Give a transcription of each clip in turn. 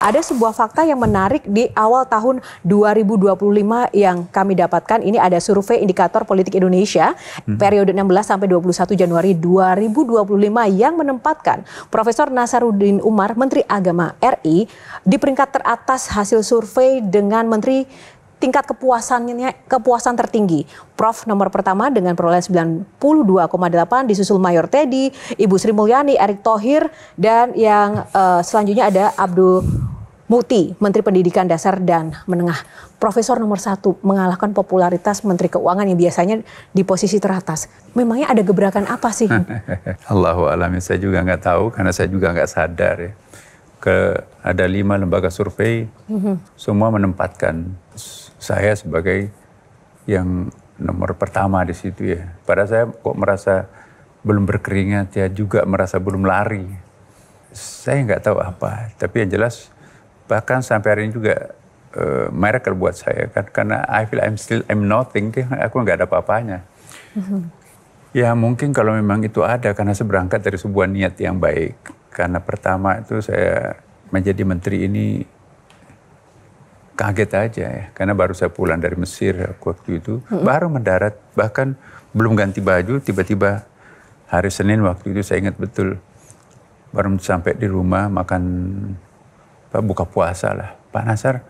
Ada sebuah fakta yang menarik di awal tahun 2025 yang kami dapatkan. Ini ada survei indikator politik Indonesia periode 16 sampai 21 Januari 2025 yang menempatkan Profesor Nasaruddin Umar, Menteri Agama RI, di peringkat teratas hasil survei dengan Menteri tingkat kepuasan tertinggi. Prof nomor pertama dengan perolehan 92,8, disusul Mayor Teddy, Ibu Sri Mulyani, Erick Thohir, dan yang selanjutnya ada Abdul Muti, Menteri Pendidikan Dasar dan Menengah. Profesor nomor 1 mengalahkan popularitas Menteri Keuangan yang biasanya di posisi teratas. Memangnya ada gebrakan apa sih? Allahu a'lam, saya juga nggak tahu karena saya juga nggak sadar ya. Ada 5 lembaga survei, semua menempatkan saya sebagai yang nomor pertama di situ ya. Padahal saya kok merasa belum berkeringat ya, juga merasa belum lari. Saya nggak tahu apa, tapi yang jelas bahkan sampai hari ini juga miracle buat saya kan, karena I feel I'm nothing, aku nggak ada apa-apanya. Ya mungkin kalau memang itu ada karena saya berangkat dari sebuah niat yang baik. Karena pertama itu saya menjadi menteri ini kaget aja ya, karena baru saya pulang dari Mesir waktu itu, baru mendarat, bahkan belum ganti baju, tiba-tiba hari Senin waktu itu saya ingat betul, baru sampai di rumah makan buka puasa lah. Pak Nasar,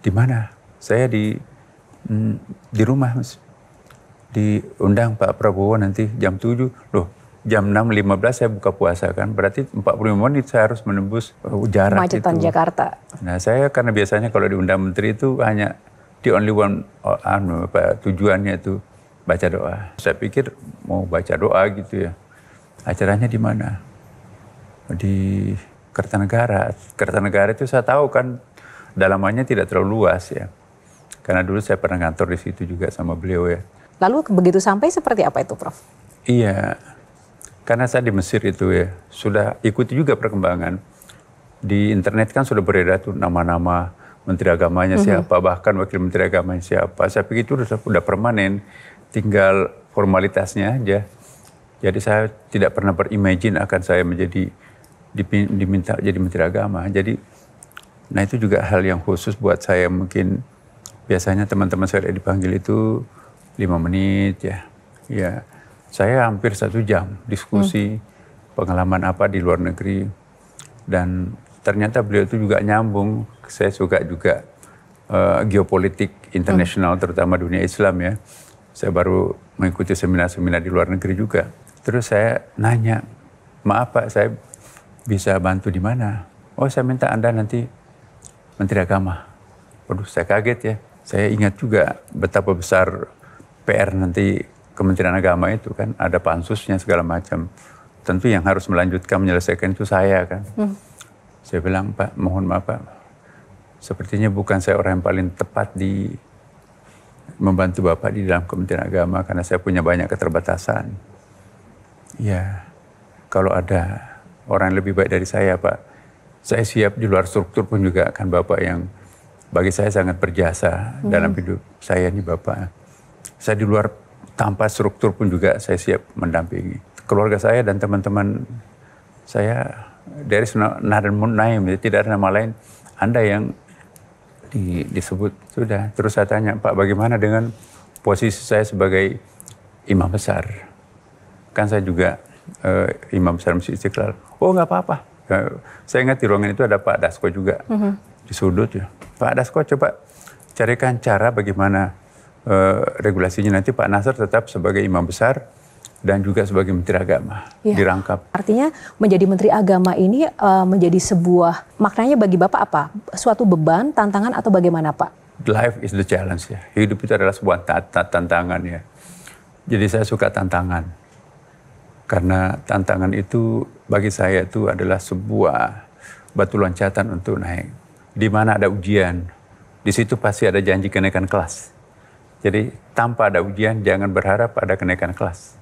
di mana? Saya di rumah, Mas. Diundang Pak Prabowo nanti jam 7. Loh, jam 6.15 saya buka puasa kan. Berarti 45 menit saya harus menembus jarak Kemacetan itu. Jakarta. Nah, saya karena biasanya kalau diundang menteri itu hanya the only one tujuannya itu baca doa. Saya pikir mau baca doa gitu ya. Acaranya di mana? Di Kertanegara. Kertanegara itu saya tahu kan dalamannya tidak terlalu luas ya. Karena dulu saya pernah ngantor di situ juga sama beliau ya. Lalu begitu sampai seperti apa itu, Prof? Iya, karena saya di Mesir itu ya, sudah ikuti juga perkembangan. Di internet kan sudah beredar tuh nama-nama Menteri Agamanya siapa, bahkan Wakil Menteri Agamanya siapa. Saya pikir itu sudah permanen, tinggal formalitasnya aja. Jadi saya tidak pernah berimagine akan saya diminta jadi Menteri Agama. Jadi, nah itu juga hal yang khusus buat saya. Mungkin biasanya teman-teman saya dipanggil itu 5 menit ya. Ya, saya hampir 1 jam diskusi pengalaman apa di luar negeri. Dan ternyata beliau itu juga nyambung. Saya suka juga geopolitik internasional, terutama dunia Islam ya. Saya baru mengikuti seminar-seminar di luar negeri juga. Terus saya nanya, maaf Pak, saya bisa bantu di mana? Oh, saya minta Anda nanti Menteri Agama. Waduh, saya kaget ya. Saya ingat juga betapa besar PR nanti Kementerian Agama itu kan, ada pansusnya segala macam. Tentu yang harus melanjutkan menyelesaikan itu saya kan. Saya bilang, Pak, mohon maaf Pak, sepertinya bukan saya orang yang paling tepat di membantu Bapak di dalam Kementerian Agama karena saya punya banyak keterbatasan. Ya, kalau ada orang yang lebih baik dari saya Pak, saya siap di luar struktur pun juga kan Bapak yang bagi saya sangat berjasa dalam hidup saya nih Bapak. Saya di luar tanpa struktur pun juga saya siap mendampingi. Keluarga saya dan teman-teman saya dari another name, tidak ada nama lain. Anda yang disebut sudah. Terus saya tanya, Pak, bagaimana dengan posisi saya sebagai imam besar? Kan saya juga imam besar Masjid Istiqlal. Oh, nggak apa-apa. Saya ingat di ruangan itu ada Pak Dasko juga di sudut ya. Pak Dasko, coba carikan cara bagaimana regulasinya nanti Pak Nasar tetap sebagai imam besar dan juga sebagai Menteri Agama dirangkap. Artinya menjadi Menteri Agama ini menjadi sebuah, maknanya bagi Bapak apa? Suatu beban, tantangan atau bagaimana Pak? Life is the challenge ya. Hidup itu adalah sebuah tantangan ya. Jadi saya suka tantangan. Karena tantangan itu bagi saya itu adalah sebuah batu loncatan untuk naik. Di mana ada ujian, di situ pasti ada janji kenaikan kelas. Jadi tanpa ada ujian jangan berharap ada kenaikan kelas.